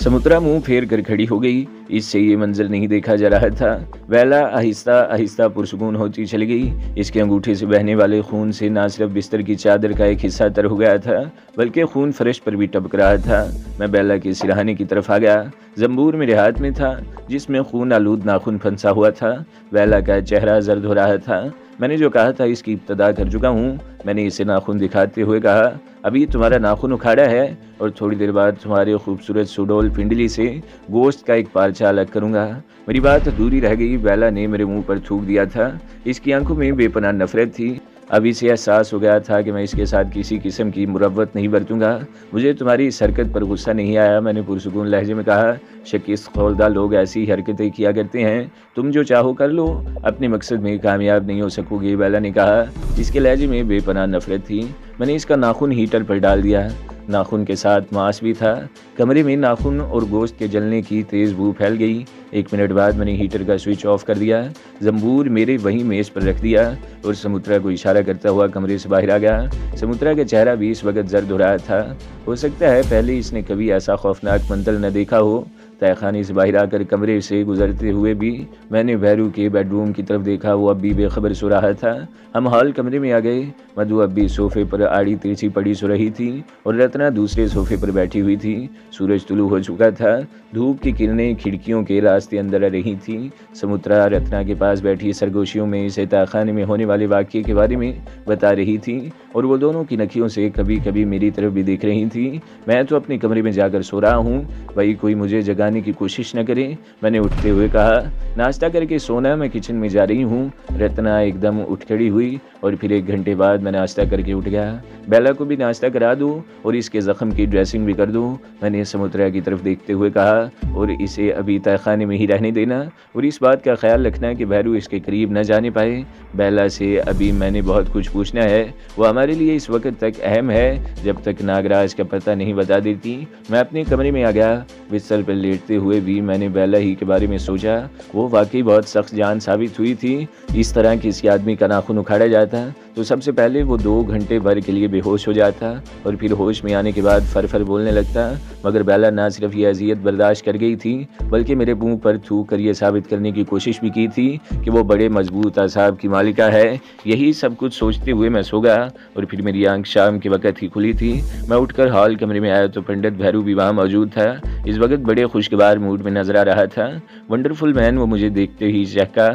समुद्रा मुंह फेर कर खड़ी हो गई। इससे ये मंजर नहीं देखा जा रहा था। बेला आहिस्ता आहिस्ता पुरसकून होती चली गई। इसके अंगूठे से बहने वाले खून से ना सिर्फ बिस्तर की चादर का एक हिस्सा तर हो गया था, बल्कि खून फर्श पर भी टपक रहा था। मैं बेला के सिरहाने की तरफ आ गया। जंबूर मेरे हाथ में था, जिसमें खून आलूद नाखून फंसा हुआ था। बेला का चेहरा जर्द हो रहा था। मैंने जो कहा था इसकी इब्तदा कर चुका हूँ। मैंने इसे नाखून दिखाते हुए कहा, अभी तुम्हारा नाखून उखाड़ा है और थोड़ी देर बाद तुम्हारे खूबसूरत सुडौल पिंडली से गोश्त का एक पार्चा अलग करूंगा। मेरी बात अधूरी रह गई। बेला ने मेरे मुंह पर थूक दिया था। इसकी आंखों में बेपनाह नफरत थी। अब इसे एहसास हो गया था कि मैं इसके साथ किसी किस्म की मुरव्वत नहीं बरतूंगा। मुझे तुम्हारी इस हरकत पर गुस्सा नहीं आया। मैंने पुरसुकून लहजे में कहा, शकीस खौलदा लोग ऐसी हरकतें किया करते हैं। तुम जो चाहो कर लो, अपने मकसद में कामयाब नहीं हो सकोगे। बेला ने कहा। इसके लहजे में बेपनाह नफरत थी। मैंने इसका नाखून हीटर पर डाल दिया। नाखून के साथ मांस भी था। कमरे में नाखून और गोश्त के जलने की तेज़ बू फैल गई। 1 मिनट बाद मैंने हीटर का स्विच ऑफ कर दिया। जंबूर मेरे वहीं मेज़ पर रख दिया और समुद्रा को इशारा करता हुआ कमरे से बाहर आ गया। समुद्रा का चेहरा भी इस वक्त जर्द हो रहा था। हो सकता है पहले इसने कभी ऐसा खौफनाक मंजर न देखा हो। तहखाने से बाहर आकर कमरे से गुजरते हुए भी मैंने भैरू के बेडरूम की तरफ देखा। वो अब भी बेखबर सो रहा था। हम हॉल कमरे में आ गए। मधु अब भी सोफे पर आड़ी तिरछी पड़ी सो रही थी और रत्ना दूसरे सोफे पर बैठी हुई थी। सूरज तुलू हो चुका था। धूप की किरणें खिड़कियों के रास्ते अंदर आ रही थी। समुद्रा रत्ना के पास बैठी सरगोशियों में इसे तहखाने में होने वाले वाक़ये के बारे में बता रही थी और वो दोनों की नखियों से कभी कभी मेरी तरफ भी देख रही थी। मैं तो अपने कमरे में जाकर सो रहा हूँ, भाई कोई मुझे जगाने की कोशिश न करे। मैंने उठते हुए कहा, नाश्ता करके सोना, मैं किचन में जा रही हूँ। रत्ना एकदम उठ खड़ी हुई और फिर 1 घंटे बाद मैं नाश्ता करके उठ गया। बेला को भी नाश्ता करा दो और इसके ज़ख्म की ड्रेसिंग भी कर दो, मैंने समुद्रा की तरफ देखते हुए कहा, और इसे अभी तहखाने में ही रहने देना और इस बात का ख्याल रखना कि भैरू इसके करीब न जाने पाए। बेला से अभी मैंने बहुत कुछ पूछना है। वो हमारे लिए इस वक्त तक अहम है जब तक नागराज का पता नहीं बता देती। मैं अपने कमरे में आ गया। बिस्तर पर लेटते हुए भी मैंने बेला ही के बारे में सोचा। वो वाकई बहुत सख्त जान साबित हुई थी। इस तरह किसी आदमी का नाखून उखाड़ा जाता तो सबसे पहले वो 2 घंटे भर के लिए बेहोश हो जाता और फिर होश में आने के बाद फर बोलने लगता। मगर बेला ना सिर्फ ये अजियत बर्दाश्त कर गई थी, बल्कि मेरे मुंह पर थूक कर ये साबित करने की कोशिश भी की थी कि वो बड़े मजबूत असाब की मालिका है। यही सब कुछ सोचते हुए मैं सो गया और फिर मेरी आंख शाम के वक्त ही खुली थी। मैं उठकर हॉल कमरे में आया तो पंडित भैरू भी वहाँ मौजूद था। इस वक्त बड़े खुशगवार मूड में नजर आ रहा था। वंडरफुल मैन, वो मुझे देखते ही चहका,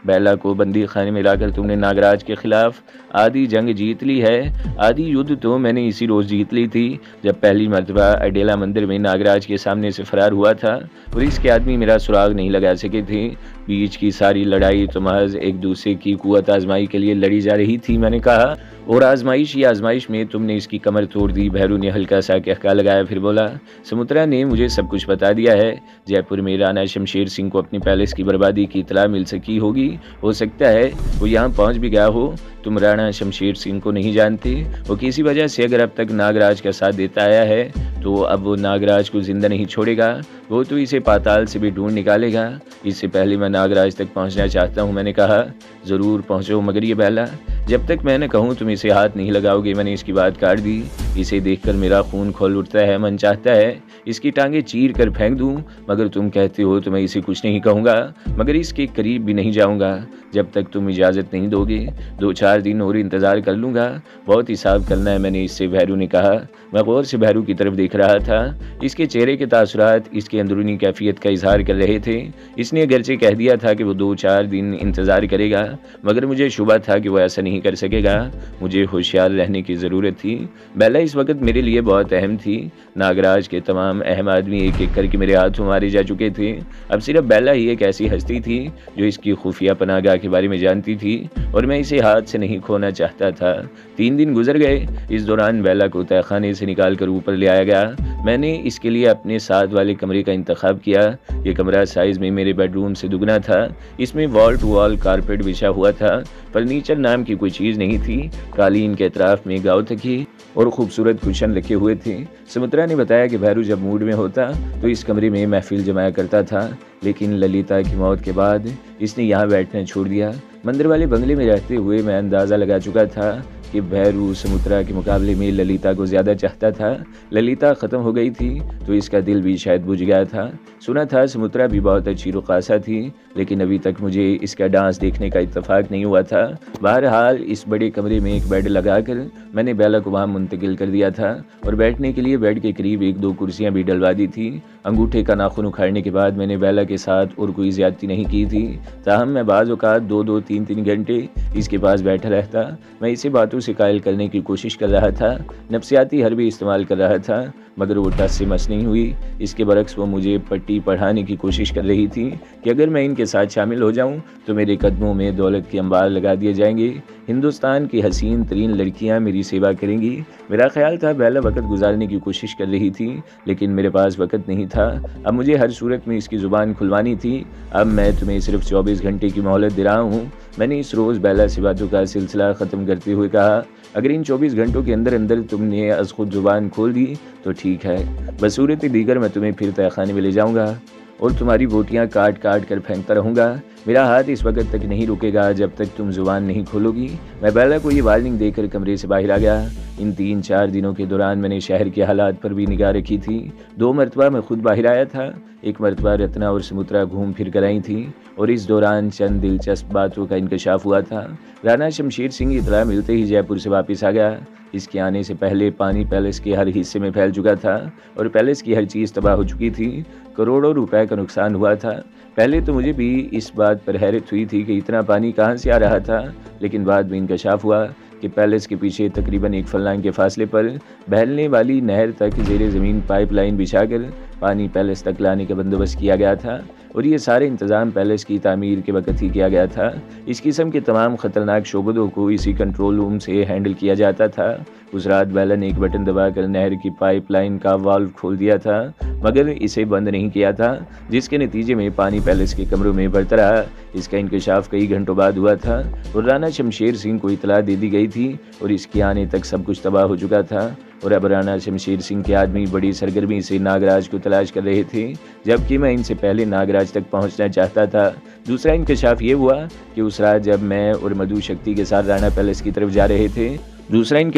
बेला को बंदी खाने में लाकर तुमने नागराज के खिलाफ आधी जंग जीत ली है। आधी युद्ध तो मैंने इसी रोज जीत ली थी जब पहली मर्तबा अडेला मंदिर में नागराज के सामने से फरार हुआ था और इसके आदमी मेरा सुराग नहीं लगा सके थे। बीच की सारी लड़ाई तो महज एक दूसरे की कुव्वत आजमाई के लिए लड़ी जा रही थी, मैंने कहा, और आजमाइश में तुमने इसकी कमर तोड़ दी। भैरू ने हल्का सा कहका लगाया, फिर बोला, समुद्रा ने मुझे सब कुछ बता दिया है। जयपुर में राणा शमशेर सिंह को अपनी पैलेस की बर्बादी की इतला मिल सकी होगी। हो सकता है वो यहाँ पहुँच भी गया हो। तुम राणा शमशेर सिंह को नहीं जानते। वो किसी वजह से अगर अब तक नागराज का साथ देता आया है तो अब वो नागराज को जिंदा नहीं छोड़ेगा। वो तो इसे पाताल से भी ढूंढ निकालेगा। इससे पहले मैं नागराज तक पहुंचना चाहता हूं। मैंने कहा, जरूर पहुंचो, मगर ये बेला, जब तक मैं न कहूं तुम इसे हाथ नहीं लगाओगे। मैंने इसकी बात काट दी। इसे देखकर मेरा खून खौल उठता है। मन चाहता है इसकी टांगें चीर कर फेंक दूं, मगर तुम कहते हो तो मैं इसे कुछ नहीं कहूँगा, मगर इसके करीब भी नहीं जाऊँगा जब तक तुम इजाज़त नहीं दोगे। 2-4 दिन और इंतज़ार कर लूँगा। बहुत हिसाब करना है, मैंने इससे भैरू ने कहा। मैं गौर से भैरू की तरफ देख रहा था। इसके चेहरे के तासुरात इसके अंदरूनी कैफियत का इजहार कर रहे थे। इसने अगरचे कह दिया था कि वो 2-4 दिन इंतज़ार करेगा, मगर मुझे शुबा था कि वो ऐसा नहीं कर सकेगा। मुझे होशियार रहने की ज़रूरत थी। बेला इस वक्त मेरे लिए बहुत अहम थी। नागराज के तमाम अहम आदमी एक एक करके मेरे हाथों मारे जा चुके थे। अब सिर्फ बेला ही एक ऐसी हस्ती थी जो इसकी खुफिया पनाहगाह के बारे में जानती थी और मैं इसे हाथ से नहीं खोना चाहता था। 3 दिन गुजर गए। इस दौरान बेला को तहखाने से निकाल कर ऊपर ले आया गया। मैंने इसके लिए अपने साथ वाले कमरे का इंतखाब किया। ये कमरा साइज में मेरे बेडरूम से दुगना था। इसमें वॉल टू वॉल कारपेट बिछा हुआ था। फर्नीचर नाम की कोई चीज़ नहीं थी। कालीन के अतराफ में गाँव तकी और खूबसूरत कुशन रखे हुए थे। समुद्रा ने बताया कि भैरू जब मूड में होता तो इस कमरे में महफिल जमाया करता था, लेकिन ललिता की मौत के बाद इसने यहाँ बैठना छोड़ दिया। मंदिर वाले बंगले में रहते हुए मैं अंदाज़ा लगा चुका था कि भैरू समुद्रा के मुकाबले में ललिता को ज़्यादा चाहता था। ललिता ख़त्म हो गई थी तो इसका दिल भी शायद बुझ गया था। सुना था समुद्रा भी बहुत अच्छी रुक़ासा थी, लेकिन अभी तक मुझे इसका डांस देखने का इत्तेफाक नहीं हुआ था। बहरहाल इस बड़े कमरे में एक बेड लगाकर मैंने बेला को वहाँ मुंतकिल कर दिया था और बैठने के लिए बेड के करीब 1-2 कुर्सियाँ भी डलवा दी थी। अंगूठे का नाखून उखाड़ने के बाद मैंने बेला के साथ और कोई ज़्यादती नहीं की थी। ताहम मैं बाज़ औक़ात 2-2, 3-3 घंटे इसके पास बैठा रहता। मैं इसे बातों से कायल करने की कोशिश कर रहा था, नफ्सियाती हर्बे इस्तेमाल कर रहा था, मगर वो टस से मस नहीं हुई। इसके बरक्स वो मुझे पट्टी पढ़ाने की कोशिश कर रही थी कि अगर मैं इनके साथ शामिल हो जाऊं तो मेरे कदमों में दौलत के अंबार लगा दिए जाएंगे। हिंदुस्तान की हसीन तरीन लड़कियां मेरी सेवा करेंगी। मेरा ख्याल था बेला वक़्त गुजारने की कोशिश कर रही थी, लेकिन मेरे पास वक़्त नहीं था। अब मुझे हर सूरत में इसकी ज़ुबान खुलवानी थी। अब मैं तुम्हें सिर्फ 24 घंटे की मोहलत दे रहा हूँ। मैंने इस रोज़ बेला से बातों का सिलसिला ख़त्म करते हुए कहा, अगर इन 24 घंटों के अंदर अंदर तुमने अज़ खुद ज़ुबान खोल दी तो ठीक है, बसूरत दीगर मैं तुम्हें फिर तहखाने में ले जाऊँगा और तुम्हारी बोटियाँ काट काट कर फेंकता रहूँगा। मेरा हाथ इस वक्त तक नहीं रुकेगा जब तक तुम ज़ुबान नहीं खोलोगी। मैं बेला को ये वार्निंग देकर कमरे से बाहर आ गया। इन 3-4 दिनों के दौरान मैंने शहर के हालात पर भी निगाह रखी थी। 2 मरतबा मैं खुद बाहर आया था। एक मरतबा रत्ना और समुद्रा घूम फिर कर आई थी और इस दौरान चंद दिलचस्प बातों का इंकशाफ हुआ था। राणा शमशेर सिंह इतला मिलते ही जयपुर से वापस आ गया। इसके आने से पहले पानी पैलेस के हर हिस्से में फैल चुका था और पैलेस की हर चीज़ तबाह हो चुकी थी। करोड़ों रुपए का नुकसान हुआ था। पहले तो मुझे भी इस बात पर हैरत हुई थी कि इतना पानी कहाँ से आ रहा था, लेकिन बाद में इंकशाफ हुआ कि पैलेस के पीछे तकरीबन 1 फरलांग के फासले पर बहने वाली नहर तक ज़ेरे ज़मीन पाइपलाइन बिछाकर पानी पैलेस तक लाने का बंदोबस्त किया गया था और ये सारे इंतज़ाम पैलेस की तामीर के वक़्त ही किया गया था। इस किस्म के तमाम ख़तरनाक शोबों को इसी कंट्रोल रूम से हैंडल किया जाता था। उस रात बेला ने एक बटन दबाकर नहर की पाइपलाइन का वाल्व खोल दिया था, मगर इसे बंद नहीं किया था, जिसके नतीजे में पानी पैलेस के कमरों में बढ़ता रहा। इसका इंकशाफ कई घंटों बाद हुआ था और राणा शमशेर सिंह को इतला दे दी गई थी और इसके आने तक सब कुछ तबाह हो चुका था और अब राणा शमशेर सिंह के आदमी बड़ी सरगर्मी से नागराज को तलाश कर रहे थे, जबकि मैं इनसे पहले नागराज तक पहुंचना चाहता था। दूसरा इंकशाफ ये हुआ कि उस रात जब मैं और मधु शक्ति के साथ राणा पैलेस की तरफ जा रहे थे राणा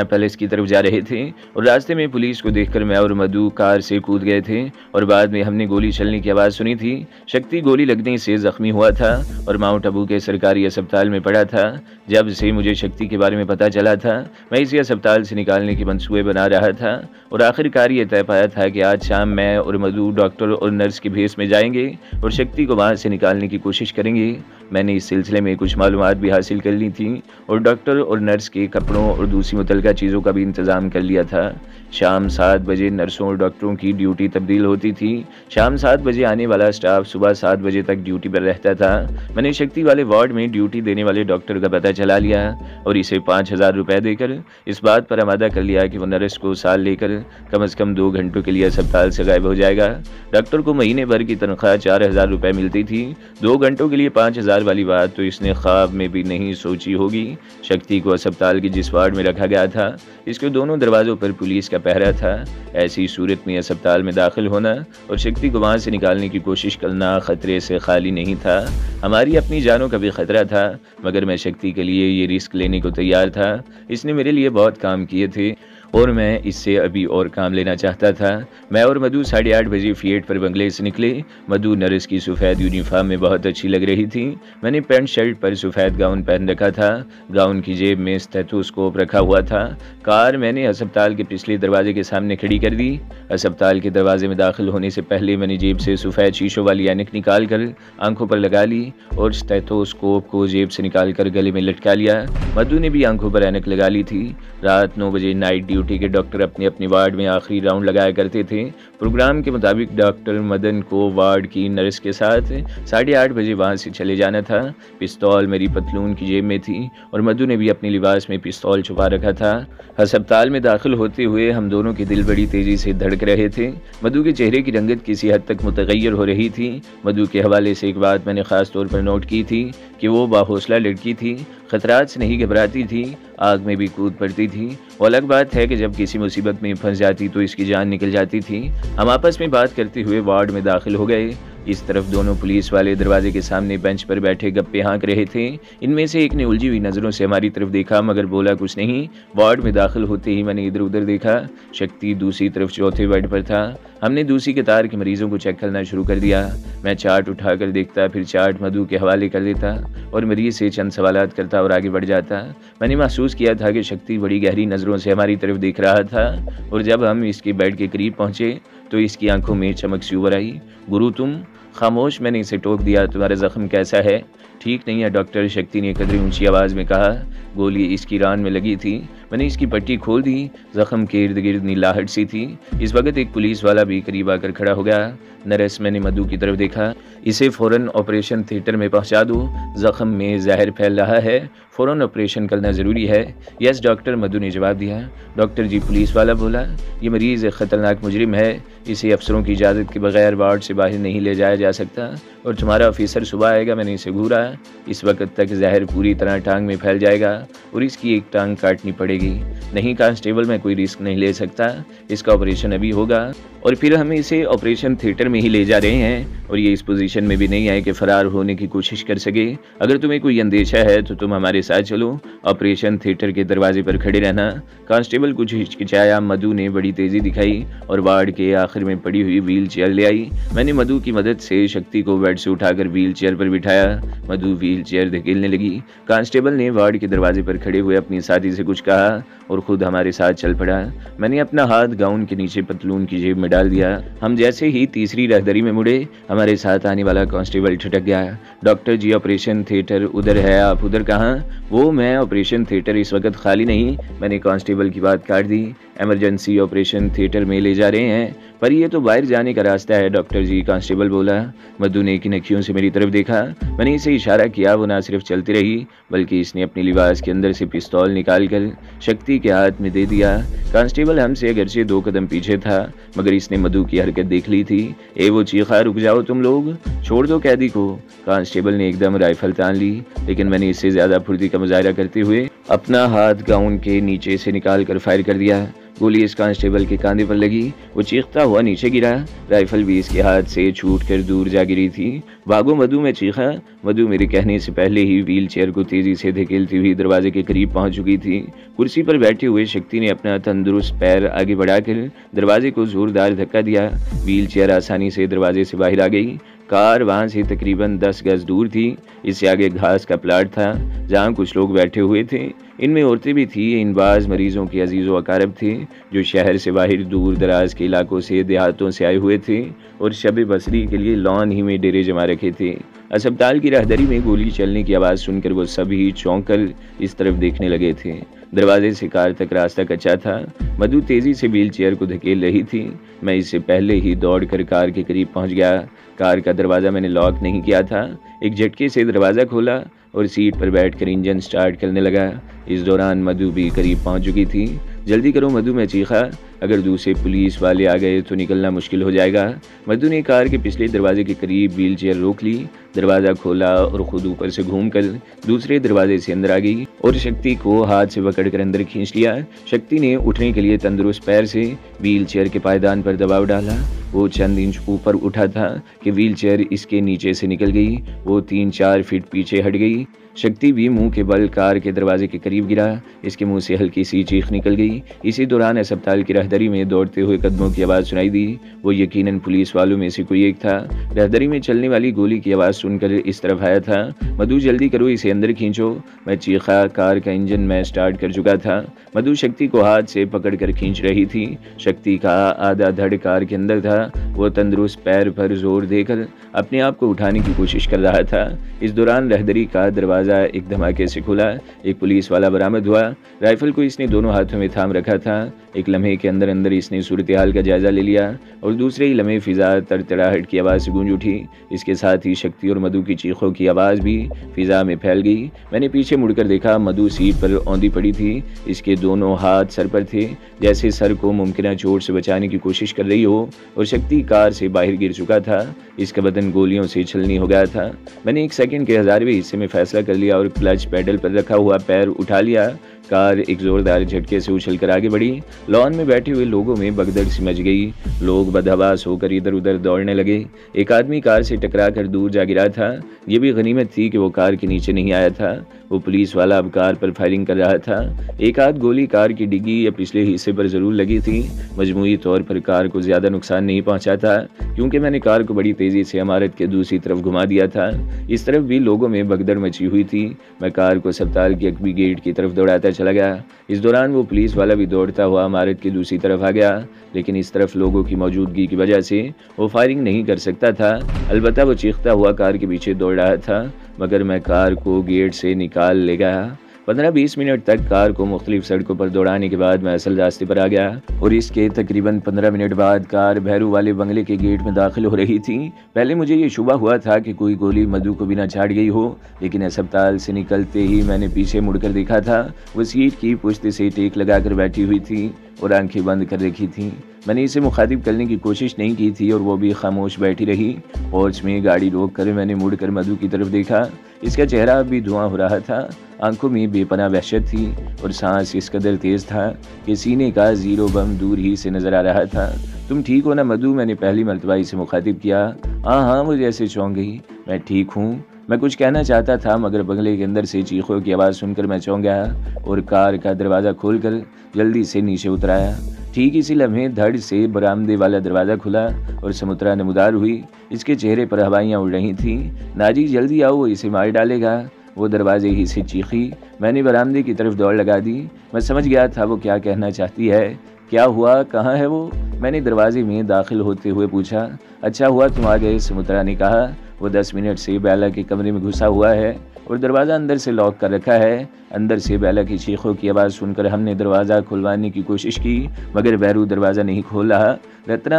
पैलेस की तरफ जा रहे थे और रास्ते में पुलिस को देखकर मैं और मधु कार से कूद गए थे और बाद में हमने गोली चलने की आवाज़ सुनी थी। शक्ति गोली लगने से जख्मी हुआ था और माउंट आबू के सरकारी अस्पताल में पड़ा था। जब से मुझे शक्ति के बारे में पता चला था, मैं इसे अस्पताल से निकालने के मंसूबे बना रहा था और आखिरकार ये तय पाया था कि आज शाम मैं और मधु डॉक्टर और नर्स के भेस में जाएंगे और शक्ति को वहाँ से निकालने की कोशिश करेंगे। मैंने इस सिलसिले में कुछ मालूमात भी हासिल कर ली थी और डॉक्टर और नर्स के कपड़ों और दूसरी मुतल्लिका चीज़ों का भी इंतज़ाम कर लिया था। शाम 7 बजे नर्सों और डॉक्टरों की ड्यूटी तब्दील होती थी। शाम 7 बजे आने वाला स्टाफ सुबह 7 बजे तक ड्यूटी पर रहता था। मैंने शक्ति वाले वार्ड में ड्यूटी देने वाले डॉक्टर का पता चला लिया और इसे 5,000 रुपये देकर इस बात पर आमादा कर लिया कि वो नर्स को साल लेकर कम से कम 2 घंटों के लिए अस्पताल से गायब हो जाएगा। डॉक्टर को महीने भर की तनख्वाह 4,000 रुपये मिलती थी। 2 घंटों के लिए 5,000 वाली बात तो इसने ख्वाब में भी नहीं सोची होगी। शक्ति को अस्पताल के जिस वार्ड में रखा गया था, इसके दोनों दरवाज़ों पर पुलिस का पहरा था। ऐसी सूरत में अस्पताल में दाखिल होना और शक्ति को वहाँ से निकालने की कोशिश करना खतरे से खाली नहीं था। हमारी अपनी जानों का भी खतरा था, मगर मैं शक्ति के लिए ये रिस्क लेने को तैयार था। इसने मेरे लिए बहुत काम किए थे और मैं इससे अभी और काम लेना चाहता था। मैं और मधु 8:30 बजे फिएट पर बंगले से निकले। मधु नर्स की सफ़ेद यूनिफॉर्म में बहुत अच्छी लग रही थी। मैंने पैंट शर्ट पर सफ़ेद गाउन पहन रखा था। गाउन की जेब में स्टेथोस्कोप रखा हुआ था। कार मैंने अस्पताल के पिछले दरवाजे के सामने खड़ी कर दी। अस्पताल के दरवाजे में दाखिल होने से पहले मैंने जेब से सफ़ेद शीशों वाली ऐनक निकाल कर आंखों पर लगा ली और स्टेथोस्कोप को जेब से निकाल कर गले में लटका लिया। मधु ने भी आंखों पर ऐनक लगा ली थी। रात 9 बजे नाइट ड्यूटी के डॉक्टर अपने अपने वार्ड में आखिरी राउंड लगाया करते थे। प्रोग्राम के मुताबिक डॉक्टर मदन को वार्ड की नर्स के साथ 8:30 बजे वहां से चले जाना था। पिस्तौल मेरी पतलून की जेब में थी और मधु ने भी अपने लिबास में पिस्तौल छुपा रखा था। अस्पताल में दाखिल होते हुए हम दोनों के दिल बड़ी तेजी से धड़क रहे थे। मधु के चेहरे की रंगत किसी हद तक मुतगय्यर हो रही थी। मधु के हवाले से एक बात मैंने खास तौर पर नोट की थी कि वो बाहौसला लड़की थी, खतरात से नहीं घबराती थी, आग में भी कूद पड़ती थी। वो अलग बात है कि जब किसी मुसीबत में फंस जाती तो इसकी जान निकल जाती थी। हम आपस में बात करते हुए वार्ड में दाखिल हो गए। इस तरफ दोनों पुलिस वाले दरवाजे के सामने बेंच पर बैठे गप्पे हाँक रहे थे। इनमें से एक ने उलझी हुई नज़रों से हमारी तरफ देखा मगर बोला कुछ नहीं। वार्ड में दाखिल होते ही मैंने इधर उधर देखा। शक्ति दूसरी तरफ चौथे बेड पर था। हमने दूसरी कतार के मरीजों को चेक करना शुरू कर दिया। मैं चार्ट उठाकर देखता, फिर चार्ट मधु के हवाले कर देता और मरीज से चंद सवालात करता और आगे बढ़ जाता। मैंने महसूस किया था कि शक्ति बड़ी गहरी नज़रों से हमारी तरफ देख रहा था और जब हम इसके बेड के करीब पहुंचे तो इसकी आंखों में चमक सी उभर आई। गुरु तुम खामोश, मैंने इसे टोक दिया। तुम्हारा जख्म कैसा है? ठीक नहीं है डॉक्टर, शक्ति ने कदरी ऊंची आवाज़ में कहा। गोली इसकी रान में लगी थी। मैंने इसकी पट्टी खोल दी। जख्म के इर्द गिर्द नीलाहट सी थी। इस वक्त एक पुलिस वाला भी करीब आकर खड़ा हो गया। नर्स, मैंने मधु की तरफ देखा। इसे फ़ौरन ऑपरेशन थिएटर में पहुंचा दो, जख्म में जहर फैल रहा है, फ़ौरन ऑपरेशन करना ज़रूरी है। यस डॉक्टर, मधु ने जवाब दिया। डॉक्टर जी, पुलिस वाला बोला, ये मरीज़ एक ख़तरनाक मुजरिम है। इसे अफसरों की इजाज़त के बगैर वार्ड से बाहर नहीं ले जाया जा सकता और तुम्हारा ऑफिसर सुबह आएगा। मैंने इसे घूरा। इस वक्त तक जहर पूरी तरह टांग में फैल जाएगा और इसकी एक टांग काटनी पड़ेगी। नहीं कांस्टेबल, मैं कोई रिस्क नहीं ले सकता। इसका ऑपरेशन अभी होगा और फिर हम इसे ऑपरेशन थिएटर में ही ले जा रहे हैं और ये इस पोजीशन में भी नहीं है कि फ़रार होने की कोशिश कर सके। अगर तुम्हें कोई अंदेशा है तो तुम हमारे साथ चलो। ऑपरेशन थिएटर के दरवाजे पर खड़े रहना। कांस्टेबल कुछ हिचकिचाया। मधु ने बड़ी तेज़ी दिखाई और वार्ड के आखिर में पड़ी हुई व्हील चेयर ले आई। मैंने मधु की मदद से शक्ति को बेड से उठाकर व्हील चेयर पर बिठाया। मधु व्हील चेयर धकेलने लगी। कांस्टेबल ने वार्ड के दरवाजे पर खड़े हुए अपनी साथी से कुछ कहा और खुद हमारे साथ चल पड़ा। मैंने अपना हाथ गाउन के नीचे पतलून की जेब में डाल दिया। हम जैसे ही तीसरी राहदरी में मुड़े, हमारे साथ आने वाला कांस्टेबल ठिठक गया। डॉक्टर जी, ऑपरेशन थिएटर उधर है, आप उधर कहाँ? वो मैं, ऑपरेशन थिएटर इस वक्त खाली नहीं। मैंने कांस्टेबल की बात काट दी। इमरजेंसी ऑपरेशन थिएटर में ले जा रहे हैं, पर ये तो बाहर जाने का रास्ता है डॉक्टर जी, कांस्टेबल बोला। मधु ने की नखियों से मेरी तरफ देखा। मैंने इसे इशारा किया। वो ना सिर्फ चलती रही बल्कि इसने अपनी लिबास के अंदर से पिस्तौल निकालकर शक्ति के हाथ में दे दिया। कांस्टेबल हमसे अगरचे 2 कदम पीछे था मगर इसने मधु की हरकत देख ली थी। ए वो चीखा, रुक जाओ तुम लोग, छोड़ दो कैदी को। कांस्टेबल ने एकदम राइफल तान ली लेकिन मैंने इससे ज्यादा फुर्ती का मुजाहरा करते हुए अपना हाथ गाउन के नीचे से निकाल कर फायर कर दिया। गोली इस कांस्टेबल के कांधे पर लगी। वो चीखता हुआ नीचे गिरा। राइफल भी इसके हाथ से छूटकर दूर जा गिरी थी। भागो मधु, मैं चीखा। मधु मेरे कहने से पहले ही व्हील चेयर को तेजी से धकेलती हुई दरवाजे के करीब पहुंच चुकी थी। कुर्सी पर बैठे हुए शक्ति ने अपना तंदुरुस्त पैर आगे बढ़ाकर दरवाजे को जोरदार धक्का दिया। व्हील चेयर आसानी से दरवाजे से बाहर आ गई। कार वहां से तकरीबन 10 गज दूर थी। इससे आगे घास का प्लाट था जहां कुछ लोग बैठे हुए थे। इनमें औरतें भी थी। इन बाज़ मरीजों के अजीज़ व अकारब थे जो शहर से बाहर दूर दराज के इलाकों से, देहातों से आए हुए थे और शब बसरी के लिए लॉन ही में डेरे जमा रखे थे। अस्पताल की राहदरी में गोली चलने की आवाज़ सुनकर वो सभी चौंक कर इस तरफ देखने लगे थे। दरवाजे से कार तक रास्ता कच्चा था। मधु तेज़ी से व्हील चेयर को धकेल रही थी। मैं इससे पहले ही दौड़कर कार के करीब पहुंच गया। कार का दरवाज़ा मैंने लॉक नहीं किया था। एक झटके से दरवाज़ा खोला और सीट पर बैठकर इंजन स्टार्ट करने लगा। इस दौरान मधु भी करीब पहुंच चुकी थी। जल्दी करो मधु, मैं चीखा। अगर दूसरे पुलिस वाले आ गए तो निकलना मुश्किल हो जाएगा। मधु ने कार के पिछले दरवाजे के करीब व्हील चेयर रोक ली। दरवाज़ा खोला और खुद ऊपर से घूमकर दूसरे दरवाजे से अंदर आ गई और शक्ति को हाथ से पकड़कर अंदर खींच लिया। शक्ति ने उठने के लिए तंदुरुस्त पैर से व्हील चेयर के पायदान पर दबाव डाला। वो चंद इंच ऊपर उठा था कि व्हील चेयर इसके नीचे से निकल गई। वो 3-4 फीट पीछे हट गई। शक्ति भी मुंह के बल कार के दरवाजे के करीब गिरा। इसके मुंह से हल्की सी चीख निकल गई। इसी दौरान अस्पताल की राहदरी में दौड़ते हुए कदमों की आवाज़ सुनाई दी। वो यकीनन पुलिस वालों में से कोई एक था। राहदरी में चलने वाली गोली की आवाज़ सुनकर इस तरफ आया था। मधु जल्दी करो, इसे अंदर खींचो, मैं चीखा। कार का इंजन मैं स्टार्ट कर चुका था। मधु शक्ति को हाथ से पकड़कर खींच रही थी। शक्ति का आधा धड़ कार के अंदर था। वो तंदुरुस्त पैर पर जोर देकर अपने आप को उठाने की कोशिश कर रहा था। इस दौरान राहदरी का दरवाज़ा एक धमाके से खुला। एक पुलिस वाला बरामद हुआ। राइफल को इसने दोनों हाथों में थाम रखा था। एक लम्हे के अंदर अंदर इसने सूरत हाल का जायजा ले लिया और दूसरे ही लम्हे फिजा तड़तड़ाहट की आवाज़ से गूंज उठी। इसके साथ ही शक्ति और मधु की चीखों की आवाज़ भी फिजा में फैल गई। मैंने पीछे मुड़कर देखा। मधु सीट पर औंधी पड़ी थी। इसके दोनों हाथ सर पर थे, जैसे सर को मुमकिन चोट से बचाने की कोशिश कर रही हो, और शक्ति कार से बाहर गिर चुका था। इसका बदन गोलियों से छलनी हो गया था। मैंने 1 सेकंड के 1000वें हिस्से में फैसला कर लिया और क्लच पेडल पर रखा हुआ पैर उठा लिया। कार एक जोरदार झटके से उछलकर आगे बढ़ी। लॉन में बैठे हुए लोगों में भगदड़ सी मच गई। लोग बदहवास होकर इधर उधर दौड़ने लगे। एक आदमी कार से टकरा कर दूर जा गिरा था। ये भी गनीमत थी कि वो कार के नीचे नहीं आया था। वो पुलिस वाला अब कार पर फायरिंग कर रहा था। एक आध गोली कार की डिग्गी या पिछले हिस्से पर जरूर लगी थी। मजमूई तौर पर कार को ज्यादा नुकसान नहीं पहुंचा था, क्योंकि मैंने कार को बड़ी तेजी से इमारत के दूसरी तरफ घुमा दिया था। इस तरफ भी लोगों में भगदड़ मची हुई थी। मैं कार को अस्पताल के अकबी गेट की तरफ दौड़ाता चला गया। इस दौरान वो पुलिस वाला भी दौड़ता हुआ इमारत की दूसरी तरफ आ गया, लेकिन इस तरफ लोगों की मौजूदगी की वजह से वो फायरिंग नहीं कर सकता था। अलबत्ता वो चीखता हुआ कार के पीछे दौड़ रहा था, मगर मैं कार को गेट से निकाल ले गया। 15-20 मिनट तक कार को मुख्तलिफ सड़कों पर दौड़ाने के बाद मैं असल रास्ते पर आ गया और इसके तकरीबन 15 मिनट बाद कार भैरू वाले बंगले के गेट में दाखिल हो रही थी। पहले मुझे ये शुबा हुआ था कि कोई गोली मधु को भी न छाड़ गई हो, लेकिन अस्पताल से निकलते ही मैंने पीछे मुड़कर देखा था। वो सीट की पुश्त से टेक लगाकर बैठी हुई थी और आंखें बंद कर रखी थी। मैंने इसे मुखातिब करने की कोशिश नहीं की थी और वो भी खामोश बैठी रही। पोर्च में गाड़ी रोक कर मैंने मुड़कर मधु की तरफ देखा। इसका चेहरा अभी धुआं हो रहा था, आंखों में बेपनाह वहशत थी और सांस इस कदर तेज था कि सीने का जीरो बम दूर ही से नजर आ रहा था। तुम ठीक हो ना मधु? मैंने पहली मर्तबा इसे मुखातिब किया। हाँ, वो जैसे चौंक गई। मैं ठीक हूँ। मैं कुछ कहना चाहता था, मगर बंगले के अंदर से चीखों की आवाज़ सुनकर मैं चौंक गया और कार का दरवाज़ा खोलकर जल्दी से नीचे उतर आया। ठीक इसी लम्हे धड़ से बरामदे वाला दरवाज़ा खुला और समुद्रा नमदार हुई। इसके चेहरे पर हवाइयाँ उड़ रही थीं। नाजी जल्दी आओ, वो इसे मार डालेगा। वो दरवाजे ही से चीखी। मैंने बरामदे की तरफ दौड़ लगा दी। मैं समझ गया था वो क्या कहना चाहती है। क्या हुआ? कहाँ है वो? मैंने दरवाजे में दाखिल होते हुए पूछा। अच्छा हुआ तुम आ गए, समुद्रा ने कहा। वो 10 मिनट से बेला के कमरे में घुसा हुआ है और दरवाज़ा अंदर से लॉक कर रखा है। अंदर से बेला की चीखों की आवाज़ सुनकर हमने दरवाज़ा खुलवाने की कोशिश की, मगर भैरू दरवाज़ा नहीं खोल रहा।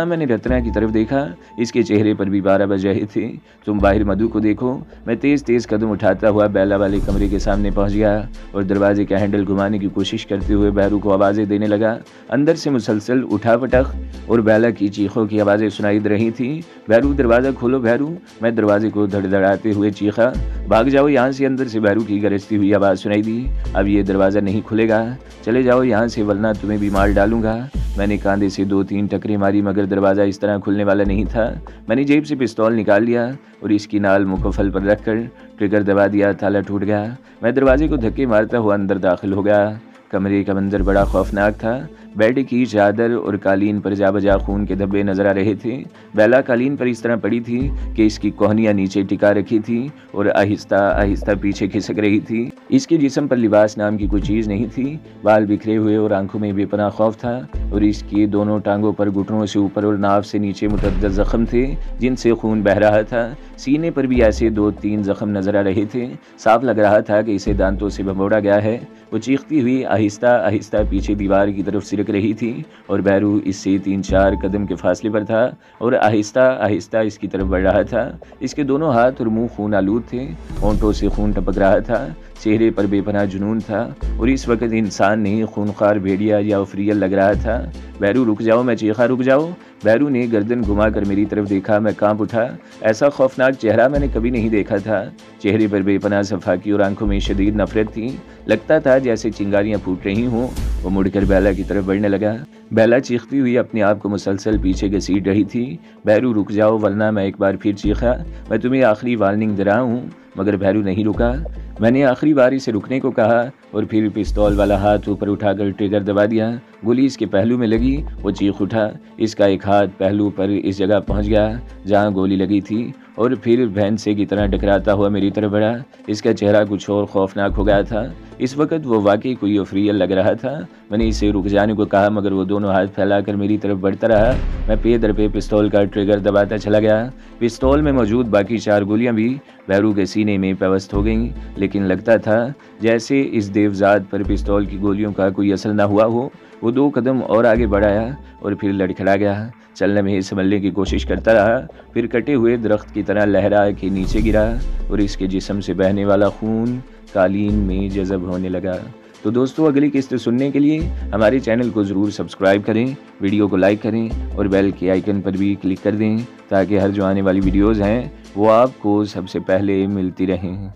मैंने रत्ना की तरफ देखा। इसके चेहरे पर भी 12 बज रहे थे। तुम बाहर मधु को देखो। मैं तेज़ तेज़ कदम उठाता हुआ बेला वाले कमरे के सामने पहुंच गया और दरवाजे का हैंडल घुमाने की कोशिश करते हुए भैरू को आवाज़ें देने लगा। अंदर से मुसलसल उठापटक और बेला की चीखों की आवाज़ें सुनाई दे रही थी। भैरू दरवाज़ा खोलो भैरू। मैं दरवाजे को धड़धड़ाते हुए चीखा। भाग जाओ यहाँ से। अंदर से भैरू की गरजती हुई आवाज़ सुनाई दी। अब ये दरवाज़ा नहीं खुलेगा, चले जाओ यहाँ से, वरना तुम्हें भी मार डालूंगा। मैंने कांधे से 2-3 टकरें मारी, मगर दरवाज़ा इस तरह खुलने वाला नहीं था। मैंने जेब से पिस्तौल निकाल लिया और इसकी नाल मुकफल पर रखकर ट्रिगर दबा दिया। ताला टूट गया। मैं दरवाजे को धक्के मारता हुआ अंदर दाखिल हो गया। कमरे का मंजर बड़ा खौफनाक था। बेड की चादर और कालीन पर जा बजा खून के धब्बे नजर आ रहे थे। बेला कालीन पर इस तरह पड़ी थी कि इसकी कोहनियां नीचे टिका रखी थी और आहिस्ता आहिस्ता पीछे खिसक रही थी। इसके जिस्म पर लिबास नाम की कोई चीज़ नहीं थी। बाल बिखरे हुए और आंखों में बेपनाह खौफ था और इसकी दोनों टांगों पर घुटनों से ऊपर और नाव से नीचे मुतअद्दिद जख्म थे, जिनसे खून बह रहा था। सीने पर भी ऐसे 2-3 जख्म नजर आ रहे थे। साफ लग रहा था कि इसे दांतों से भमोड़ा गया है। वो चीखती हुई आहिस्ता आहिस्ता पीछे दीवार की तरफ सिरक रही थी और भैरू इससे 3-4 कदम के फासले पर था और आहिस्ता आहिस्ता इसकी तरफ बढ़ रहा था। इसके दोनों हाथ और मुंह खून आलूद थे। होंठों से खून टपक रहा था। चेहरे पर बेपनाह जुनून था और इस वक्त इंसान नहीं, खूनखार भेड़िया या अफरियल लग रहा था। भैरू रुक जाओ, मैं चीखा। रुक जाओ। भैरू ने गर्दन घुमाकर मेरी तरफ देखा। मैं कांप उठा। ऐसा खौफनाक चेहरा मैंने कभी नहीं देखा था। चेहरे पर बेपनाह सफाकी और आंखों में शदीद नफरत थी। लगता था जैसे चिंगारियां फूट रही हों। वो मुड़कर बेला की तरफ बढ़ने लगा। बेला चीखती हुई अपने आप को मुसलसल पीछे घसीट रही थी। भैरू रुक जाओ, वरना मैं एक बार फिर चीखा। मैं तुम्हें आखिरी वार्निंग दे रहा हूँ। मगर भैरू नहीं रुका। मैंने आखिरी बार इसे रुकने को कहा और फिर पिस्तौल वाला हाथ ऊपर उठाकर ट्रिगर दबा दिया। गोली इसके पहलू में लगी। वो चीख उठा। इसका एक हाथ पहलू पर इस जगह पहुंच गया जहां गोली लगी थी और फिर भैंसे की तरह टकराता हुआ मेरी तरफ बढ़ा। इसका चेहरा कुछ और खौफनाक हो गया था। इस वक्त वो वाकई कोई अफरियल लग रहा था। मैंने इसे रुक जाने को कहा, मगर वो दोनों हाथ फैलाकर मेरी तरफ बढ़ता रहा। मैं पे दर पे पिस्तौल का ट्रिगर दबाता चला गया। पिस्तौल में मौजूद बाकी 4 गोलियां भी भैरू के सीने में पेवस्त हो गईं, लेकिन लगता था जैसे इस देवजात पर पिस्तौल की गोलियों का कोई असर न हुआ हो। वो 2 कदम और आगे बढ़ाया और फिर लड़खड़ा गया। चलने में संभलने की कोशिश करता रहा, फिर कटे हुए दरख्त की तरह लहरा के नीचे गिरा और इसके जिस्म से बहने वाला खून कालीन में जज़ब होने लगा। तो दोस्तों, अगली किस्त सुनने के लिए हमारे चैनल को ज़रूर सब्सक्राइब करें, वीडियो को लाइक करें और बेल के आइकन पर भी क्लिक कर दें, ताकि हर जो आने वाली वीडियोज़ हैं वो आपको सबसे पहले मिलती रहें।